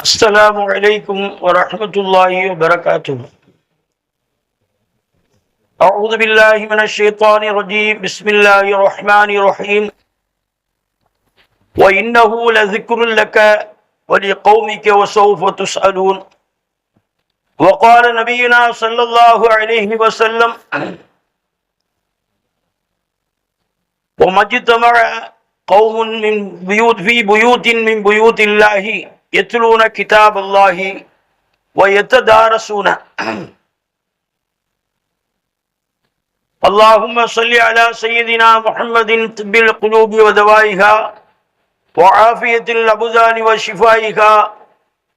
السلام عليكم ورحمة الله وبركاته. أعوذ بالله من الشيطان الرجيم. بسم الله الرحمن الرحيم. وإنه لذكر لك ولقومك وسوف تسألون. وقال نبينا صلى الله عليه وسلم: وما اجتمع قوم في بيوت من بيوت الله يتلون كتاب الله ويتدارسون. اللهم صل على سيدنا محمد طب القلوب ودوائها وعافية الأبدان وشفائها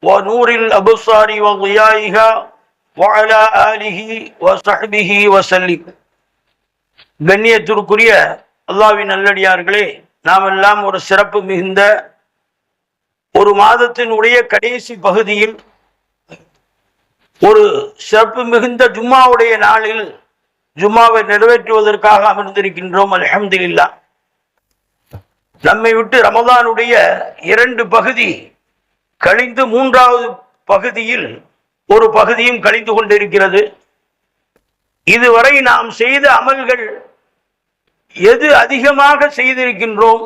ونور الأبصار وضيائها وعلى آله وصحبه وسلم. கண்ணியத்திற்குரிய அல்லாஹ்வின் நல்லடியார்களே, நாம் எல்லாம் ஒரு சிறப்பு மிகுந்த ஒரு மாதத்தினுடைய கடைசி பகுதியில் ஒரு சிறப்பு மிகுந்த ஜும்மாவுடைய நாளில் ஜும்மாவை நிறைவேற்றுவதற்காக அமர்ந்திருக்கின்றோம். அல்ஹம்துலில்லாஹ். நம்மை விட்டு ரமதானுடைய 2 பகுதி கழிந்து 3வது பகுதியில் ஒரு பகுதியும் கழிந்து கொண்டிருக்கிறது. இதுவரை நாம் செய்த அமல்கள் எது அதிகமாக செய்திருக்கின்றோம்,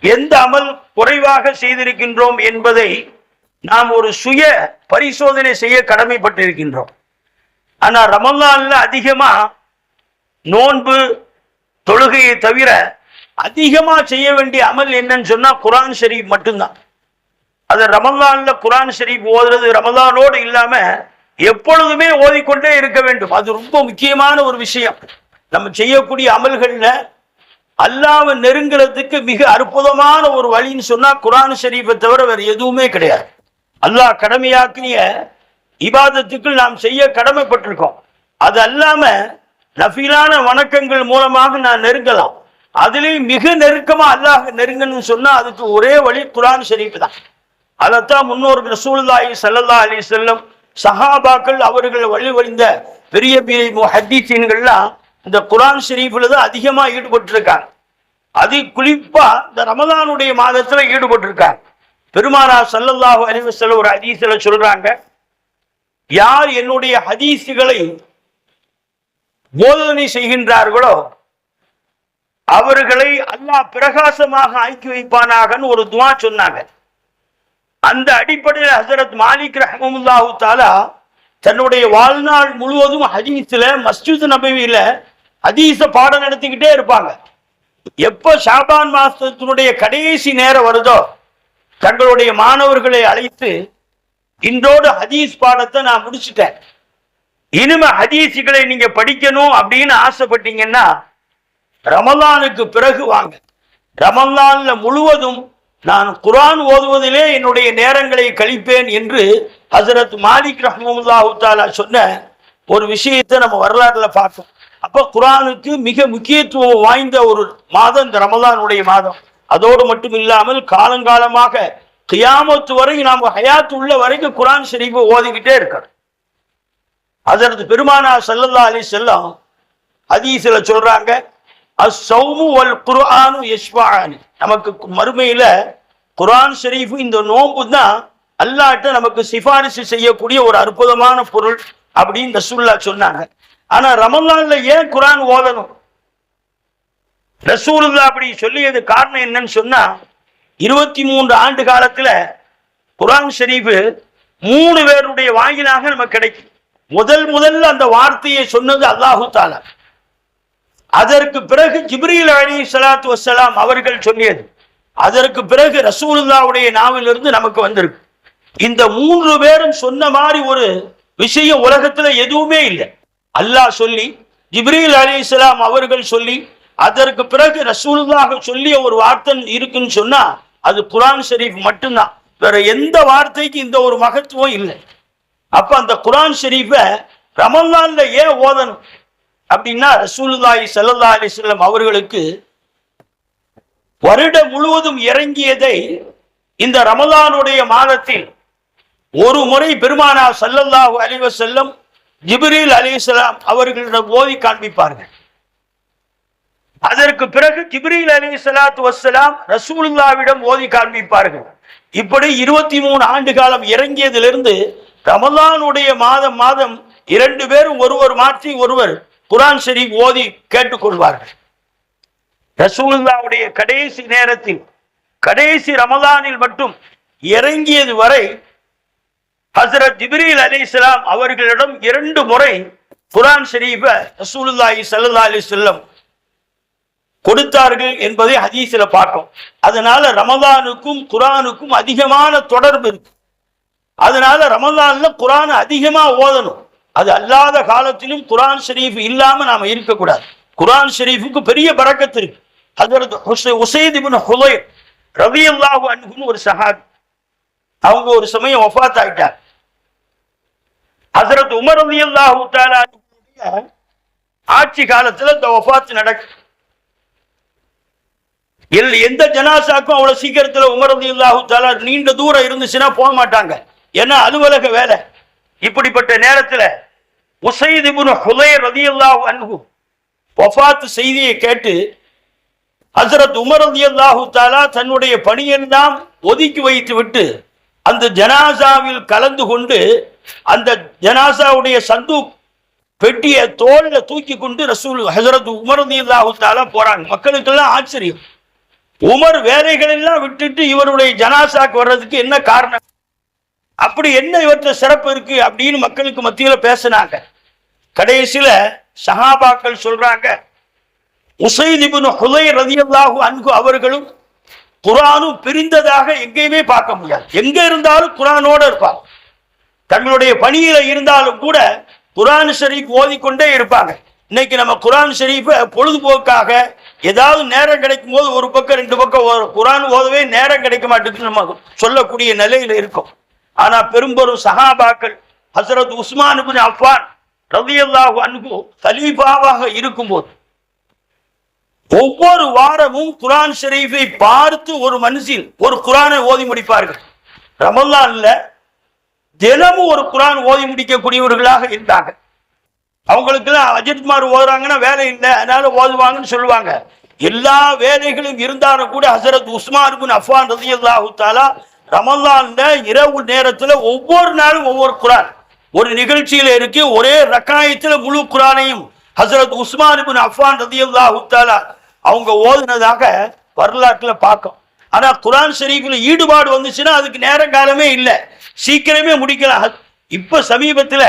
எந்த அமல் குறைவாக செய்திருக்கின்றோம் என்பதை நாம் ஒரு சுய பரிசோதனை செய்ய கடமைப்பட்டிருக்கின்றோம். ஆனா ரமலான்ல அதிகமா நோன்பு தொழுகையை தவிர அதிகமா செய்ய வேண்டிய அமல் என்னன்னு சொன்னா குர்ஆன் ஷரீஃப் மட்டும்தான். அது ரமலான்ல குர்ஆன் ஷரீஃப் ஓதுறது ரமலானோடு இல்லாம எப்பொழுதுமே ஓதிக்கொண்டே இருக்க வேண்டும். அது ரொம்ப முக்கியமான ஒரு விஷயம். நம்ம செய்யக்கூடிய அமல்கள்ல அல்லாஹ்வை நெருங்கிறதுக்கு மிக அற்புதமான ஒரு வழின்னு சொன்னா குர்ஆன் ஷரீஃபை தவிர வேற எதுவுமே கிடையாது. அல்லாஹ் கடமையாக்கிய இபாதத்துக்குள் நாம் செய்ய கடமைப்பட்டிருக்கோம். அது அல்லாம நஃபிலான வணக்கங்கள் மூலமாக நான் நெருங்கலாம். அதுலேயும் மிக நெருக்கமா அல்லாஹ் நெருங்கன்னு சொன்னா அதுக்கு ஒரே வழி குர்ஆன் ஷரீஃப் தான். அதைத்தான் முன்னோர்கள் ரசூலுல்லாஹி ஸல்லல்லாஹு அலைஹி வஸல்லம் சஹாபாக்கள் அவர்கள் வழிவழிந்த பெரிய பெரிய முஹத்திஸீன்கள்லாம் இந்த குர்ஆன் ஷரீஃப்ல தான் அதிகமா ஈடுபட்டிருக்காங்க. அது குறிப்பா இந்த ரமலானுடைய மாதத்துல ஈடுபட்டிருக்காங்க. பெருமானார் ஸல்லல்லாஹு அலைஹி வஸல்லம் ஒரு ஹதீஸ்ல சொல்றாங்க, யார் என்னுடைய ஹதீஸ்களை போதனை செய்கின்றார்களோ அவர்களை அல்லாஹ் பிரகாசமாக ஆக்கி வைப்பானாகன்னு ஒரு துஆ சொன்னாங்க. அந்த அடிப்படையில் ஹஜ்ரத் மாலிக் ரஹ்மத்துல்லாஹி தஆலா தன்னுடைய வாழ்நாள் முழுவதும் ஹதீஸ்ல மஸ்ஜித் நபவியில ஹதீஸ பாடம் நடத்திக்கிட்டே இருப்பாங்க. எப்ப ஷாபான் மாசத்தினுடைய கடைசி நேரம் வருதோ தங்களுடைய மாணவர்களை அழைத்து, இன்றோடு ஹதீஸ் பாடத்தை நான் முடிச்சுட்டேன், இனிமே ஹதீஸ்களை நீங்க படிக்கணும் அப்படின்னு ஆசைப்பட்டீங்கன்னா ரமலானுக்கு பிறகு வாங்க. ரமலான்ல முழுவதும் நான் குர்ஆன் ஓதுவதிலே என்னுடைய நேரங்களை கழிப்பேன் என்று ஹஜ்ரத் மாலிக் ரஹ்மத்துல்லாஹி தஆலா சொன்ன ஒரு விஷயத்தை நம்ம வரலாறுல பார்த்தோம். அப்ப குர்ஆனுக்கு மிக முக்கியத்துவம் வாய்ந்த ஒரு மாதம் இந்த ரமலானுடைய மாதம். அதோடு மட்டும் இல்லாமல் காலங்காலமாக கியாமத்து வரை நாம் ஹயாத் உள்ள வரைக்கும் குர்ஆன் ஷரீஃபை ஓதிக்கிட்டே இருக்கணும். ஹஜ்ரத் பெருமானார் ஸல்லல்லாஹு அலைஹி வஸல்லம் ஹதீஸ்ல சொல்றாங்க, அஸ்ஸௌமு வல் குர்ஆனு யஷ்ஃபஆனி. நமக்கு மறுமையில குர்ஆன் ஷரீஃப் இந்த நோன்பு தான் அல்லாஹ்ட்ட நமக்கு சிபாரிசு செய்யக்கூடிய ஒரு அற்புதமான பொருள் அப்படின்னு ரசூலுல்லாஹ் சொன்னாங்க. ஆனா ரமலான்ல ஏன் குர்ஆன் ஓதணும்? ரசூலுல்லாஹ் அப்படி சொல்லியது காரணம் என்னன்னு சொன்னா, 23 ஆண்டு காலத்துல குர்ஆன் ஷரீஃப் 3 பேருடைய வாயிலாக நமக்கு கிடைக்கும். முதல்ல அந்த வார்த்தையை சொன்னது அல்லாஹு தஆலா. அதற்கு பிறகு ஜிப்ரீல் அலைஹிஸ்ஸலாத்து வஸ்ஸலாம் அவர்கள் சொல்லியது. அதற்கு பிறகு ரசூலுல்லாஹ்வுடைய நாவிலிருந்து நமக்கு வந்திருக்கு. இந்த 3 பேரும் சொன்ன மாதிரி ஒரு விஷயம் உலகத்துல எதுவுமே இல்லை. அல்லாஹ் சொல்லி, ஜிப்ரீல் அலைஹிஸ்ஸலாம் அவர்கள் சொல்லி, அதற்கு பிறகு ரசூலுல்லாஹ் சொல்லிய ஒரு வார்த்தை இருக்குன்னு சொன்னா அது குர்ஆன் ஷரீஃப் மட்டும்தான். வேற எந்த வார்த்தைக்கு இந்த ஒரு மகத்துவம் இல்லை. அப்ப அந்த குர்ஆன் ஷரீஃபை ரமலான்ல ஏன் ஓதணும் அப்படின்னா, ரசூலுல்லாஹி ஸல்லல்லாஹு அலைஹி வஸல்லம் அவர்களுக்கு வருடம் முழுவதும் இறங்கியதை இந்த ரமலானுடைய மாதத்தில் ஒரு முறை பெருமானார் ஸல்லல்லாஹு அலைஹி வஸல்லம் ஜிப்ரீல் அலைஹிஸ்ஸலாம் அவர்களிடம் ஓதி காண்பிப்பார்கள். அதற்கு பிறகு ஜிப்ரீல் அலைஹிஸ்ஸலாத்து வஸ்ஸலாம் ரசூலுல்லாஹ்விடம் ஓதி காண்பிப்பார்கள். இப்படி 23 ஆண்டு காலம் இறங்கியதிலிருந்து ரமலானுடைய மாதம் மாதம் 2 பேரும் ஒருவர் மாற்றி ஒருவர் குர்ஆன் ஷரீஃப் ஓதி கேட்டுக்கொள்வார்கள். ரசூலுல்லாஹ்வுடைய கடைசி நேரத்தில் கடைசி ரமலானில் மட்டும் இறங்கியது வரை ஹஜ்ரத் ஜிப்ரீல் அலைஹிஸ்ஸலாம் அவர்களிடம் 2 முறை குர்ஆன் ஷரீஃபை ரசூலுல்லாஹி ஸல்லல்லாஹு அலைஹி வஸல்லம் கொடுத்தார்கள் என்பதை ஹதீஸ்ல பார்த்தோம். அதனால ரமலானுக்கும் குர்ஆனுக்கும் அதிகமான தொடர்பு இருக்கு. அதனால ரமலான்ல குர்ஆன் அதிகமா ஓதணும். அது அல்லாத காலத்திலும் குர்ஆன் ஷரீஃப் இல்லாம நாம இருக்கக்கூடாது. குர்ஆன் ஷரீஃபுக்கு பெரிய பரக்கத்து இருக்கு. ஹஜ்ரத் உஸைத் இப்னு ஹுலைர் ரலியல்லாஹு அன்ஹு ஒரு சஹாபி, அவங்க ஒரு சமயம் வஃபாத் ஆயிட்டார். ஹஜ்ரத் உமர் ரலியல்லாஹு தஆலா ஆட்சி காலத்துல இந்த வஃபாத் நடக்கு. எந்த ஜனாசாக்கும் அவ்வளவு சீக்கிரத்தில் உமர் ரலியல்லாஹு தஆலா நீண்ட தூரம் இருந்துச்சுன்னா போக மாட்டாங்க, ஏன்னா அலுவலக வேலை. இப்படிப்பட்ட நேரத்தில் உஸைத் இப்னு ஹுலைர் ரலியல்லாஹு அன்ஹு வஃபாத் செய்தியை கேட்டு ஹஜ்ரத் உமர் ரலியல்லாஹு தஆலா தன்னுடைய பணியெல்லாம் ஒதுக்கி வைத்து விட்டு அந்த ஜனாசாவில் கலந்து கொண்டு அந்த ஜனாசாவுடைய சந்தூக் பெட்டியை தோல்ல தூக்கி கொண்டு ரசூல் ஹஜ்ரத் உமர் ரலியல்லாஹு தஆலா போறாங்க. மக்களுக்கெல்லாம் ஆச்சரியம், உமர் வேலைகள் எல்லாம் விட்டுட்டு இவருடைய ஜனாசாக்கு வர்றதுக்கு என்ன காரணம், அப்படி என்ன இவற்றை சிறப்பு இருக்கு அப்படின்னு மக்களுக்கு மத்தியில பேசினாங்க. கடைசியில சஹாபாக்கள் சொல்றாங்க, உஸைத் இப்னு ஹுலைர் ரலியல்லாஹு அன்ஹு அவர்களும் குர்ஆனும் பிரிந்ததாக எங்கேயுமே பார்க்க முடியாது. எங்க இருந்தாலும் குர்ஆனோட இருப்பாங்க. தங்களுடைய பணியில இருந்தாலும் கூட குர்ஆன் ஷரீஃப் ஓதிக்கொண்டே இருப்பாங்க. இன்னைக்கு நம்ம குர்ஆன் ஷரீஃபை பொழுதுபோக்காக ஏதாவது நேரம் கிடைக்கும் போது ஒரு பக்கம் 2 பக்கம் குர்ஆன் ஓதவே நேரம் கிடைக்க மாட்டேங்குது நம்ம சொல்லக்கூடிய நிலையில இருக்கும். ஆனா பெரும்பெரும் சஹாபாக்கள் ஹஜ்ரத் உஸ்மான் இப்னு அஃபான் ரலியல்லாஹு அன்ஹு கலீஃபாவாக இருக்கும்போது ஒவ்வொரு வாரமும் குர்ஆன் ஷரீஃபை பார்த்து ஒரு மனுஷன் ஒரு குர்ஆனை ஓதி முடிப்பார்கள். ரமலான்ல தினமும் ஒரு குர்ஆன் ஓதி முடிக்கக்கூடியவர்களாக இருந்தாங்க. அவங்களுக்கெல்லாம் அஜித்மார் ஓதுறாங்கன்னா வேலை இல்லை, அதனால ஓதுவாங்கன்னு சொல்லுவாங்க. எல்லா வேலைகளும் இருந்தாலும் கூட ஹஜ்ரத் உஸ்மான் இப்னு அஃபான் ரலியல்லாஹு தஆலா ரமலான்ல இரவு நேரத்துல ஒவ்வொரு நாளும் ஒவ்வொரு குர்ஆன் ஒரு நிகழ்ச்சியில இருக்கு. ஒரே ரக்காயத்துல முழு குர்ஆனையும் ஹஜ்ரத் உஸ்மான் இப்னு அஃபான் ரலியல்லாஹு தஆலா அவங்க ஓதுனதாக வரலாற்றுல பார்க்கும். ஆனா குர்ஆன் ஷரீஃப்ல ஈடுபாடு வந்துச்சுன்னா அதுக்கு நேரம் காலமே இல்லை, சீக்கிரமே முடிக்கலாம். இப்ப சமீபத்துல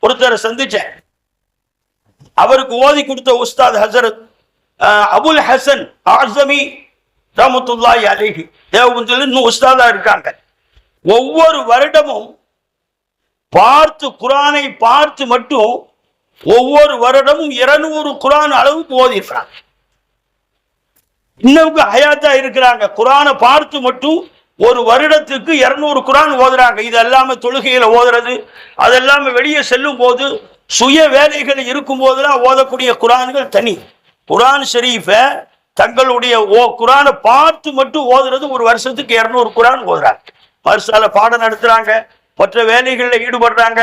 ஒருத்தரை சந்திச்சேன், அவருக்கு ஓதி கொடுத்த உஸ்தாத் ஹஜ்ரத் அபுல் ஹசன் ஆஸமி ரஹ்மத்துல்லாஹி அலைஹி தேவபந்தில் இன்னும் உஸ்தாதா இருக்காங்க. ஒவ்வொரு வருடமும் பார்த்து குர்ஆனை பார்த்து மட்டும் ஒவ்வொரு வருடமும் 200 குர்ஆன் அளவுக்கு ஓதி இருக்கிறாங்க. இன்னும் ஹயாத்தா இருக்கிறாங்க. குர்ஆனை பார்த்து மட்டும் ஒரு வருடத்துக்கு 200 குர்ஆன் ஓதுறாங்க. இது எல்லாமே தொழுகையில ஓதுறது, அதெல்லாம வெளியே செல்லும் போது சுய வேலைகள் இருக்கும் போதெல்லாம் ஓதக்கூடிய குர்ஆன்கள் தனி. குர்ஆன் ஷரீஃபை தங்களுடைய குர்ஆனை பார்த்து மட்டும் ஓதுறது ஒரு வருஷத்துக்கு 200 குர்ஆன் ஓதுறாங்க. மர்சால பாடம் நடத்துறாங்க, மற்ற வேலைகளில் ஈடுபடுறாங்க.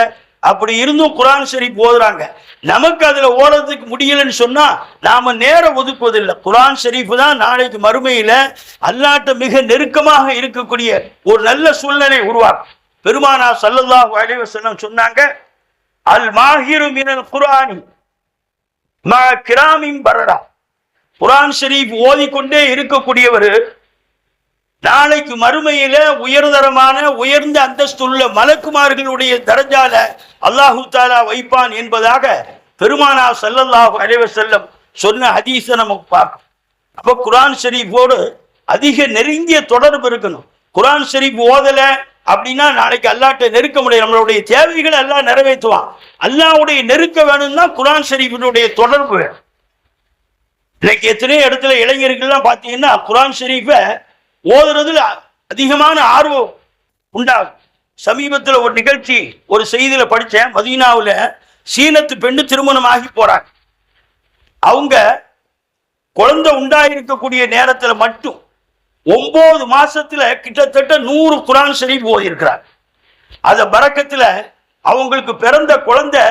அப்படி இருந்தும் குர்ஆன் ஷரீஃப் ஓதுறாங்க. நமக்கு அதுல ஓடுறதுக்கு முடியலன்னு சொன்னா நாம நேரம் ஒதுக்குவதில்லை. குர்ஆன் ஷரீஃப் தான் நாளைக்கு மறுமையில அல்லாஹ்ட்ட மிக நெருக்கமாக இருக்கக்கூடிய ஒரு நல்ல சூழ்நிலை உருவாக்கும். பெருமானார் ஸல்லல்லாஹு அலைஹி வஸல்லம் சொன்னாங்க, அல் மாஹிரு மினல் குர்ஆனி மா கிராமின் பரரா. குர்ஆன் ஷரீஃப் ஓதிக்கொண்டே இருக்கக்கூடியவர் நாளைக்கு மறுமையில உயர்தரமான உயர்ந்த அந்தஸ்துள்ள மலக்குமார்களுடைய தரஜால அல்லாஹு தஆலா வைப்பான் என்பதாக பெருமானார் ஸல்லல்லாஹு அலைஹி வஸல்லம் சொன்ன ஹதீஸை நமக்கு பார்க்கணும். அப்ப குர்ஆன் ஷரீஃபோடு அதிக நெருங்கிய தொடர்பு இருக்கணும். குர்ஆன் ஷரீஃப் ஓதல அப்படின்னா நாளைக்கு அல்லாஹ்ட்ட நெருக்க முடியும். நம்மளுடைய தேவைகளை அல்லாஹ் நிறைவேற்றுவான். அல்லாஹ்வுடைய நெருக்க வேணும்னா குர்ஆன் ஷரீஃபினுடைய தொடர்பு வேணும். இன்னைக்கு எத்தனையோ இடத்துல இளைஞர்கள்லாம் பார்த்தீங்கன்னா குர்ஆன் ஷரீஃபை ஓதுறதுல அதிகமான ஆர்வம் உண்டாகும். சமீபத்தில் ஒரு நிகழ்ச்சி ஒரு செய்தியில படித்தேன். மதீனாவில் சீனத்து பெண்ணு திருமணம் ஆகி போறாங்க. அவங்க குழந்தை உண்டாயிருக்கக்கூடிய நேரத்தில் மட்டும் 9 மாசத்துல கிட்டத்தட்ட 100 குர்ஆன் ஷரீஃப் ஓதி இருக்கிறார். அத பரக்கத்துல அவங்களுக்கு பிறந்த குழந்தை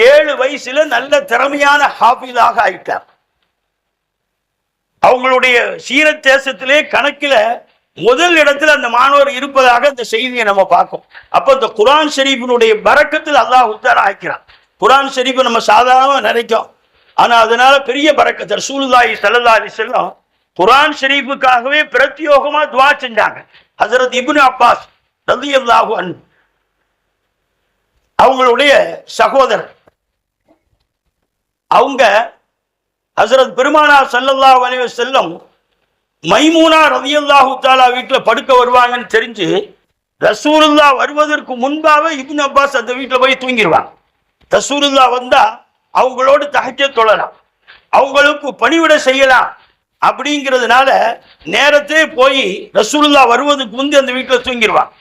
7 வயசுல நல்ல திறமையான ஹாஃபிஸாக ஆயிட்டார். அவங்களுடைய சீன தேசத்திலே கணக்கில் முதல் இடத்துல அந்த மாணவர் இருப்பதாக இந்த செய்தியை நம்ம பார்க்கும். அப்ப இந்த குர்ஆன் ஷரீஃபினுடைய பரக்கத்தில் அல்லாஹ் தஆலா ஆக்கிறான். குர்ஆன் ஷரீஃபை நம்ம சாதாரணமா நினைக்கும், ஆனா அதனால பெரிய பரக்கத். ரசூலுல்லாஹி ஸல்லல்லாஹு அலைஹி வஸல்லம் குர்ஆன் ஷரீஃபுக்காகவே பிரத்யோகமா துஆ செஞ்சாங்க. ஹஜ்ரத் இப்னு அப்பாஸ் ரலியல்லாஹு அன்ஹு அவங்களுடைய சகோதரர், அவங்க ஹஜ்ரத் பெருமானார் ஸல்லல்லாஹு அலைஹி வஸல்லம் மைமூனா ரலியல்லாஹு தஆலா வீட்டுல படுக்க வருவாங்கன்னு தெரிஞ்சு ரசூலுல்லாஹ் வருவதற்கு முன்பாக இப்னு அப்பாஸ் அந்த வீட்டுல போய் தூங்கிடுவாங்க. ரசூலுல்லாஹ் வந்தா அவங்களோட தஹஜ்ஜத் தொழலாம், அவங்களுக்கு பணிவிடை செய்யலாம் அப்படிங்கிறதுனால நேரத்தே போய் ரசூலுல்லாஹ் வருவதற்கு முந்தி அந்த வீட்டுல தூங்கிடுவாங்க.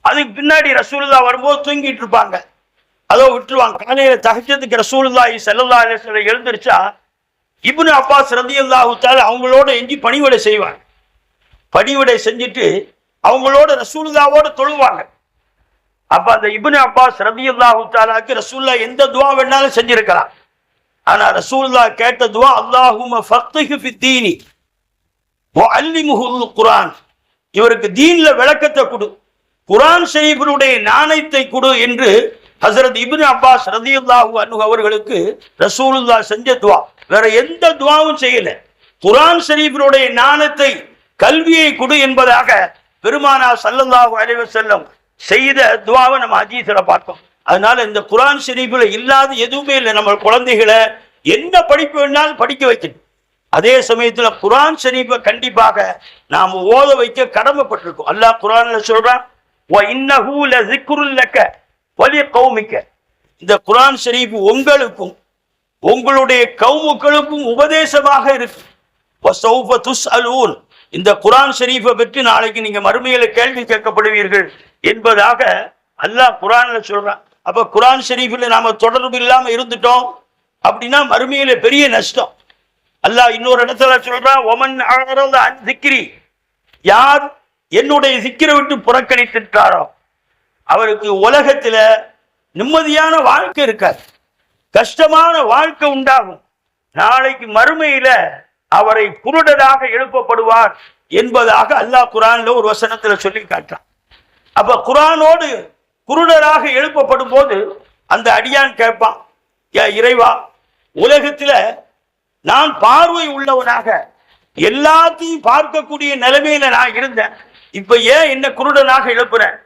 அதுக்கு பின்னாடி ரசூலுல்லாஹ் வரும்போது தூங்கிட்டு இருப்பாங்க, அதோ விட்டுருவாங்க. காலையில தஹஜ்ஜத்துக்கு ரசூலுல்லாஹி ஸல்லல்லாஹு அலைஹி வஸல்லம் எழுந்திருச்சா இப்னு அப்பாஸ் ரலியல்லாஹு தஆலா அவங்களோட எஞ்சி பணிவிடை செய்வாங்க. பணிவிடை செஞ்சுட்டு அவங்களோட ரசூலுல்லாஹ்வோட தொழுவாங்க. அப்ப அந்த இப்னு அப்பாஸ் ரலியல்லாஹு தஆலாக்கு ரசூலுல்லாஹ் எந்த துஆ வேணாலும் செஞ்சிருக்கலாம், ஆனா ரசூலுல்லாஹ் கேட்ட துஆ அல்லாஹும்ம ஃபக்ஹு ஃபித்தீனி வஅல்லிமுஹுல் குர்ஆன், இவருக்கு தீன்ல விளக்கத்தை கொடு, குர்ஆன் ஷரீஃபினுடைய ஞானத்தை கொடு என்று ஹஜ்ரத் இப்னு அப்பாஸ் ரலியல்லாஹு அன்ஹு அவர்களுக்கு ரசூலுல்லாஹ் செஞ்ச துஆ. வேற எந்த துஆவும் செய்யல, குர்ஆன் ஷரீஃபினுடைய ஞானத்தை கல்வியை கொடு என்பதாக பெருமானார் ஸல்லல்லாஹு அலைஹி வஸல்லம் செய்த துஆவை நம்ம ஹதீஸ்ல பார்த்தோம். அதனால இந்த குர்ஆன் ஷரீஃபில் இல்லாத எதுவுமே இல்லை. நம்ம குழந்தைகளை என்ன படிப்பு வேணாலும் படிக்க வைக்கணும். அதே சமயத்துல குர்ஆன் ஷரீஃபை கண்டிப்பாக நாம் ஓத வைக்க கடமைப்பட்டிருக்கோம். அல்லாஹ் குர்ஆன்ல சொல்றான், வ இன்னஹு லஸிக்ருல் லக வலி கௌமிக, இந்த குர்ஆன் ஷரீஃப் உங்களுக்கும் உங்களுடைய கௌமுக்களுக்கும் உபதேசமாக இருக்கு. வஸௌஃப துஸ்அலூன், இந்த குர்ஆன் ஷரீஃபை பற்றி நாளைக்கு நீங்க மறுமையில கேள்வி கேட்கப்படுவீர்கள் என்பதாக அல்லாஹ் குர்ஆன்ல சொல்றான். அப்ப குர்ஆன் ஷரீஃபில் நாம தொடர்பு இல்லாம இருந்துட்டோம் அப்படின்னா மறுமையில பெரிய நஷ்டம். அல்லாஹ் இன்னொரு இடத்துல சொல்றான், ஒமன் அஅரத அன் ஸிக்ரி, யார் என்னுடைய ஸிக்ரை விட்டு புறக்கணித்துட்டாரோ அவருக்கு உலகத்துல நிம்மதியான வாழ்க்கை இருக்காது, கஷ்டமான வாழ்க்கை உண்டாகும், நாளைக்கு மறுமையில அவரை குருடராக எழுப்பப்படுவார் என்பதாக அல்லாஹ் குர்ஆன்ல ஒரு வசனத்துல சொல்லி காட்டுறான். அப்ப குர்ஆனோடு குருடராக எழுப்பப்படும் போது அந்த அடியான் கேட்பான், இறைவா, உலகத்துல நான் பார்வை உள்ளவனாக எல்லாத்தையும் பார்க்கக்கூடிய நிலைமையில நான் இருந்தேன், இப்ப ஏன் என்ன குருடனாக எழுப்புறேன்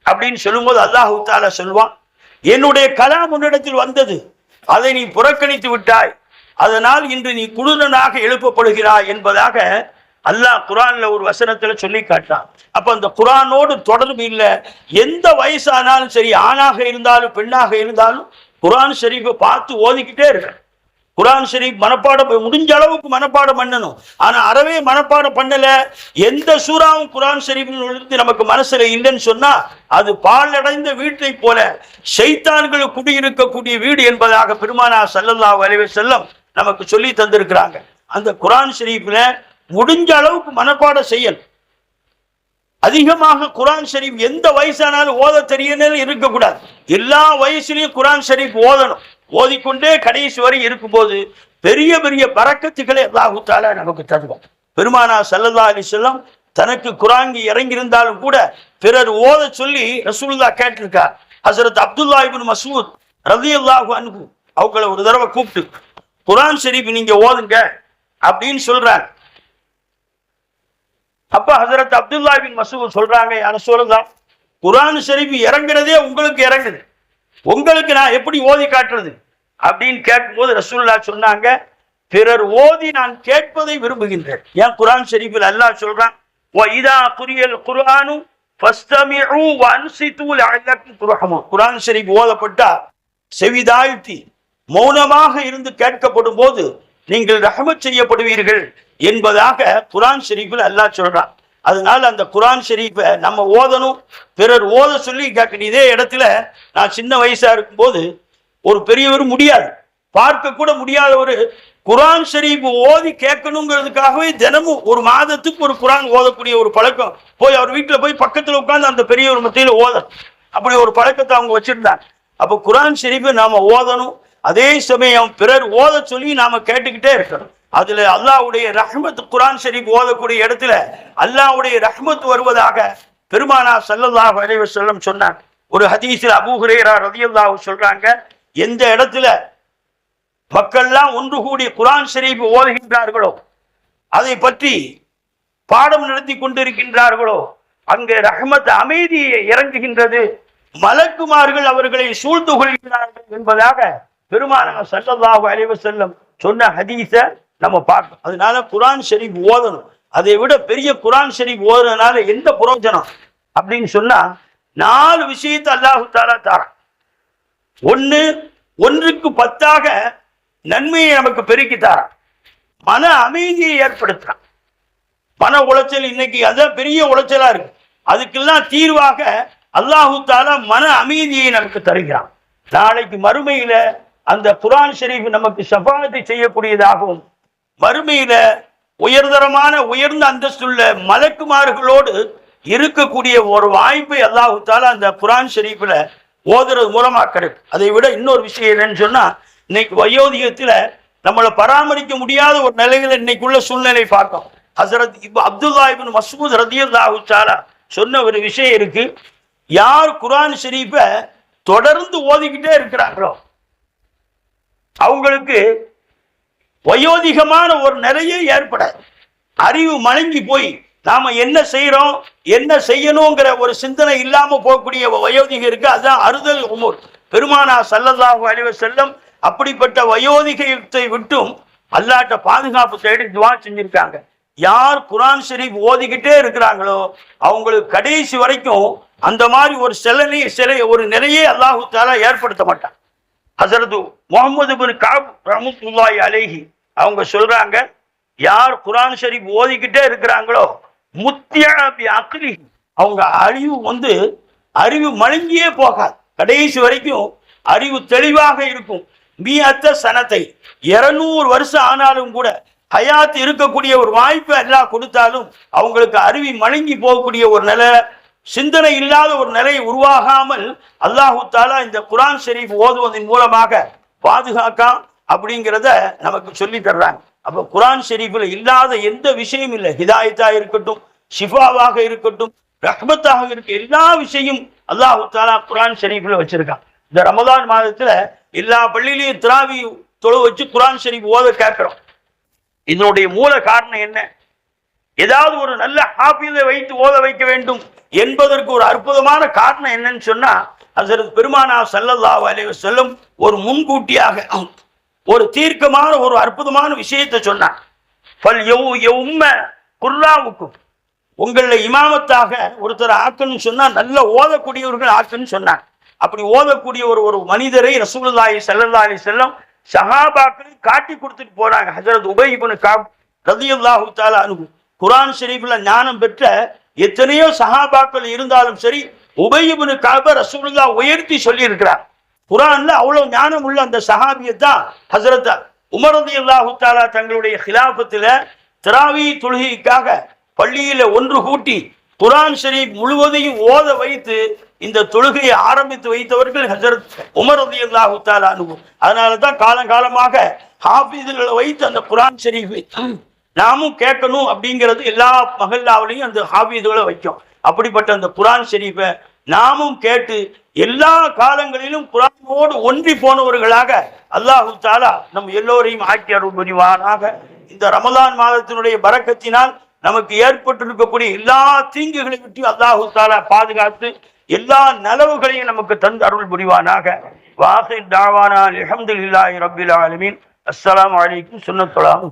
அப்படின்னு சொல்லும்போது அல்லாஹ் தஆலா சொல்வான், என்னுடைய கலாம் உன்னிடத்தில் வந்தது, அதை நீ புறக்கணித்து விட்டாய், அதனால் இன்று நீ குருடனாக எழுப்பப்படுகிறாய் என்பதாக அல்லாஹ் குர்ஆன்ல ஒரு வசனத்துல சொல்லி காட்டான். அப்ப அந்த குர்ஆனோடு தொடர்பு இல்லை. எந்த வயசானாலும் சரி, ஆணாக இருந்தாலும் பெண்ணாக இருந்தாலும் குர்ஆன் ஷரீஃபை பார்த்து ஓதிக்கிட்டே இருக்க. குர்ஆன் ஷரீஃப் மனப்பாடம் முடிஞ்ச அளவுக்கு மனப்பாடம் பண்ணணும். ஆனா அறவே மனப்பாடம் பண்ணல, எந்த சூறாவும் குர்ஆன் ஷரீஃபில் நமக்கு மனசுல இல்லைன்னு சொன்னா அது பாழடைந்த வீட்டை போல ஷைத்தான்கள் குடியிருக்கக்கூடிய வீடு என்பதாக பெருமானார் ஸல்லல்லாஹு அலைஹி வஸல்லம் நமக்கு சொல்லி தந்திருக்கிறாங்க. அந்த குர்ஆன் ஷரீஃப்ல முடிஞ்ச அளவுக்கு மனப்பாடம் செய்யணும். அதிகமாக குர்ஆன் ஷரீஃப் எந்த வயசானாலும் ஓத தெரியணும் இருக்கக்கூடாது. எல்லா வயசுலையும் குர்ஆன் ஷரீஃப் ஓதணும். ஓதிக்கொண்டே கடைசி வரை இருக்கும்போது பெரிய பெரிய பரக்கத்துக்களை அல்லாஹ் தஆலா நமக்கு தருவார். பெருமானார் ஸல்லல்லாஹு அலைஹி வஸல்லம் தனக்கு குர்ஆன் இறங்கியிருந்தாலும் கூட பிறர் ஓத சொல்லி ரசூலுல்லாஹ் கேட்டிருக்கார். ஹஜ்ரத் அப்துல்லாஹ் இப்னு மஸ்ஊத் ரலியல்லாஹு அன்ஹு அவங்கள ஒரு தடவை கூப்பிட்டு குர்ஆன் ஷரீஃப் நீங்க ஓதுங்க அப்படின்னு சொல்றாங்க. அப்ப ஹஜ்ரத் அப்துல்லாஹ் இப்னு மஸ்ஊத் சொல்றாங்க, யா ரசூலல்லாஹ், குர்ஆன் ஷரீஃப் இறங்குறதே உங்களுக்கு இறங்குது, உங்களுக்கு நான் எப்படி ஓதி காட்டுறது அப்படின்னு கேட்கும்போது ரசூலுல்லாஹ் சொன்னாங்க, பிறர் ஓதி நான் கேட்பதை விரும்புகின்றேன். ஏன் குர்ஆன் ஷரீஃபில் அல்லாஹ் சொல்றான், வ இதா குரியல் குர்ஆனு ஃபஸ்தமிஉ வ அன்சிது லஅல்லக்கும் துர்ஹமூன், குர்ஆன் ஷரீஃப் ஓதப்பட்டா செவிதாழ்த்தி மௌனமாக இருந்து கேட்கப்படும் போது நீங்கள் ரஹ்மத் செய்யப்படுவீர்கள் என்பதாக குர்ஆன் ஷரீஃபில் அல்லாஹ் சொல்றான். அதனால அந்த குர்ஆன் ஷரீஃபை நம்ம ஓதணும், பிறர் ஓத சொல்லி கேட்கணும். இதே இடத்துல நான் சின்ன வயசா இருக்கும்போது ஒரு பெரியவர் முடியாது, பார்க்க கூட முடியாத ஒரு குர்ஆன் ஷரீஃப் ஓதி கேட்கணுங்கிறதுக்காகவே தினமும் ஒரு மாதத்துக்கு ஒரு குர்ஆன் ஓதக்கூடிய ஒரு பழக்கம் போய் அவர் வீட்டில் போய் பக்கத்தில் உட்கார்ந்து அந்த பெரியவர் மத்தியில் ஓத, அப்படி ஒரு பழக்கத்தை அவங்க வச்சிருந்தாங்க. அப்போ குர்ஆன் ஷரீஃபை நாம ஓதணும், அதே சமயம் பிறர் ஓத சொல்லி நாம கேட்டுக்கிட்டே இருக்கணும். அதுல அல்லாஹ்வுடைய ரஹ்மத் குர்ஆன் ஷரீஃப் ஓதக்கூடிய இடத்துல அல்லாஹ்வுடைய ரஹ்மத் வருவதாக பெருமானார் ஸல்லல்லாஹு அலைஹி வஸல்லம் சொன்னாங்க. ஒரு ஹதீஸில் அபூ ஹுரைரா ரலியல்லாஹு சொல்றாங்க, எந்த இடத்துல மக்கள்லாம் ஒன்று கூடி குர்ஆன் ஷரீஃப் ஓதுகின்றார்களோ, அதை பற்றி பாடம் நடத்தி கொண்டிருக்கின்றார்களோ, அங்கே ரஹ்மத் அமைதியை இறங்குகின்றது, மலக்குமார்கள் அவர்களை சூழ்ந்து கொள்கிறார்கள் என்பதாக பெருமானார் ஸல்லல்லாஹு அலைஹி வஸல்லம் சொன்ன ஹதீஸை நம்ம பார்க்கணும். அதனால குர்ஆன் ஷரீஃப் ஓதணும். அதை விட பெரிய குர்ஆன் ஷரீஃப் ஓதுறதுனால எந்த பிரயோஜனம் அப்படின்னு சொன்னா, 4 விஷயத்தை அல்லாஹ் தஆலா தரான். ஒன்றுக்கு 10ஆக நன்மையை நமக்கு பெருக்கி தரான். மன அமைதியை ஏற்படுத்துறான். மன உளைச்சல் இன்னைக்கு அதான் பெரிய உளைச்சலா இருக்கு. அதுக்கெல்லாம் தீர்வாக அல்லாஹ் தஆலா மன அமைதியை நமக்கு தருகிறான். நாளைக்கு மறுமையில அந்த குர்ஆன் ஷரீஃப் நமக்கு ஷஃபாஅத்தை செய்யக்கூடியதாகவும், மறுமையில உயர்ந்த அந்தஸ்துள்ள மலக்குமார்களோடு இருக்கக்கூடிய ஒரு வாய்ப்பை அல்லாஹ் தஆலா அந்த குர்ஆன் ஷரீஃப்ல ஓதுறது மூலமா கிடைக்கும். அதை விட இன்னொரு விஷயம் என்னன்னு சொன்னா, இன்னைக்கு வயோதிகத்துல நம்மளை பராமரிக்க முடியாத ஒரு நிலையில இன்னைக்குள்ள சூழ்நிலை பார்க்கும். ஹஸரத் அப்துல்லா இப்னு மஸ்ஊத் ரலியல்லாஹு தஆலா சொன்ன ஒரு விஷயம் இருக்கு. யார் குர்ஆன் ஷரீஃபை தொடர்ந்து ஓதிக்கிட்டே இருக்கிறாங்களோ அவங்களுக்கு வயோதிகமான ஒரு நிலையே ஏற்படாது. அறிவு மழுங்கி போய் நாம என்ன செய்யறோம், என்ன செய்யணுங்கிற ஒரு சிந்தனை இல்லாம போகக்கூடிய வயோதிகம் இருக்கு. அதுதான் அறுதல் உமர். பெருமானார் ஸல்லல்லாஹு அலைஹி வஸல்லம் அப்படிப்பட்ட வயோதிகத்தை விட்டும் அல்லாஹ்ட்ட பாதுகாப்பு தேடி துஆ செஞ்சிருக்காங்க. யார் குர்ஆன் ஷரீஃப் ஓதிக்கிட்டே இருக்கிறாங்களோ அவங்களுக்கு கடைசி வரைக்கும் அந்த மாதிரி ஒரு நிலையை அல்லாஹ் தஆலா ஏற்படுத்த மாட்டான். ஹஸரத் முஹம்மது இப்னு கஅப் ரஹ்மத்துல்லாஹி அலைஹி அவங்க சொல்றாங்க, யார் குர்ஆன் ஷரீஃப் ஓதிக்கிட்டே இருக்கிறாங்களோ முத்தியா பி அக்லி, அவங்க அறிவு மழுங்கியே போகாது. கடைசி வரைக்கும் அறிவு தெளிவாக இருக்கும். மியத்த சனத்தை 200 வருஷம் ஆனாலும் கூட ஹயாத் இருக்கக்கூடிய ஒரு வாய்ப்பை அல்லாஹ் கொடுத்தாலும் அவங்களுக்கு அறிவி மழுங்கி போகக்கூடிய ஒரு நிலை, சிந்தனை இல்லாத ஒரு நிலையை உருவாகாமல் அல்லாஹ் தஆலா இந்த குர்ஆன் ஷரீஃப் ஓதுவதன் மூலமாக பாதுகாக்கான் அப்படிங்கிறத நமக்கு சொல்லி தர்றாங்க. அப்ப குர்ஆன் ஷரீஃப்ல இல்லாத எந்த விஷயம் இல்லை. ஹிதாயத்தா இருக்கட்டும், ஷிஃபாவாக இருக்கட்டும், ரஹ்மத்தாக இருக்க எல்லா விஷயம் அல்லாஹ் தஆலா குர்ஆன் ஷரீஃப்ல வச்சிருக்கான். இந்த ரமலான் மாதத்துல எல்லா பள்ளியிலையும் திராவி தொழு வச்சு குர்ஆன் ஷரீஃப் ஓத கேட்கிறோம். இதனுடைய மூல காரணம் என்ன? ஏதாவது ஒரு நல்ல ஹாஃபிஸை வைத்து ஓத வைக்க வேண்டும் என்பதற்கு ஒரு அற்புதமான காரணம் என்னன்னு சொன்னா, ஹஸரத் பெருமானார் ஸல்லல்லாஹு அலைஹி வஸல்லம் ஒரு முன்கூட்டியாக ஒரு தீர்க்கமான ஒரு அற்புதமான விஷயத்தை சொன்னார். ஃபல் யௌம்ம குர்ராவுக்கும், உங்களை இமாமத்தாக ஒருத்தர் ஆக்கணும்னு சொன்னா நல்ல ஓதக்கூடியவர்கள் ஆக்கணும்னு சொன்னாங்க. அப்படி ஓதக்கூடிய ஒரு மனிதரை ரசூலுல்லாஹி ஸல்லல்லாஹு அலைஹி வஸல்லம் சஹாபாக்களை காட்டி கொடுத்துட்டு போறாங்க. ஹஸரத் உபய் இப்னு கஅப் ரலியல்லாஹு தஆலா அன்ஹு குர்ஆன் ஷரீஃப்ல ஞானம் பெற்ற எத்தனையோ சஹாபாக்கள் இருந்தாலும் சரி, உபய் இப்னு கஅப் ரசூலுல்லாஹ் உயர்த்தி சொல்லி இருக்கிறார். குர்ஆன்ல அவ்வளவு ஞானம் உள்ள அந்த சஹாபியை தான் ஹஸரத் உமர் ரலியல்லாஹு தஆலா தங்களுடைய ஹிலாஃபத்துல தராவி தொழுகைக்காக பள்ளியில ஒன்று கூட்டி குர்ஆன் ஷரீஃப் முழுவதையும் ஓத வைத்து இந்த தொழுகையை ஆரம்பித்து வைத்தவர்கள் ஹஸரத் உமர் ரலியல்லாஹு தஆலா அன்ஹு. அதனால தான் காலங்காலமாக ஹாஃபிஸ்களை வைத்து அந்த குர்ஆன் ஷரீஃபை நாமும் கேட்கணும் அப்படிங்கிறது எல்லா மஹல்லாவிலையும் அந்த ஹாஃபிஸ்களை வைக்கும். அப்படிப்பட்ட அந்த குர்ஆன் ஷரீஃபை நாமும் கேட்டு எல்லா காலங்களிலும் குர்ஆனோடு ஒன்றி போனவர்களாக அல்லாஹ் தஆலா நம் எல்லோரையும் ஆக்கி அருள் புரிவானாக. இந்த ரமலான் மாதத்தினுடைய பரக்கத்தினால் நமக்கு ஏற்பட்டிருக்கக்கூடிய எல்லா தீங்குகளை விட்டு அல்லாஹ் தஆலா பாதுகாத்து எல்லா நலவுகளையும் நமக்கு தந்து அருள் புரிவானாக. வாஹிர் தாவானா அல்ஹம்துலில்லாஹி ரப்பில் ஆலமீன். அஸ்ஸலாமு அலைக்கும் சுன்னத்துல்லாஹ்.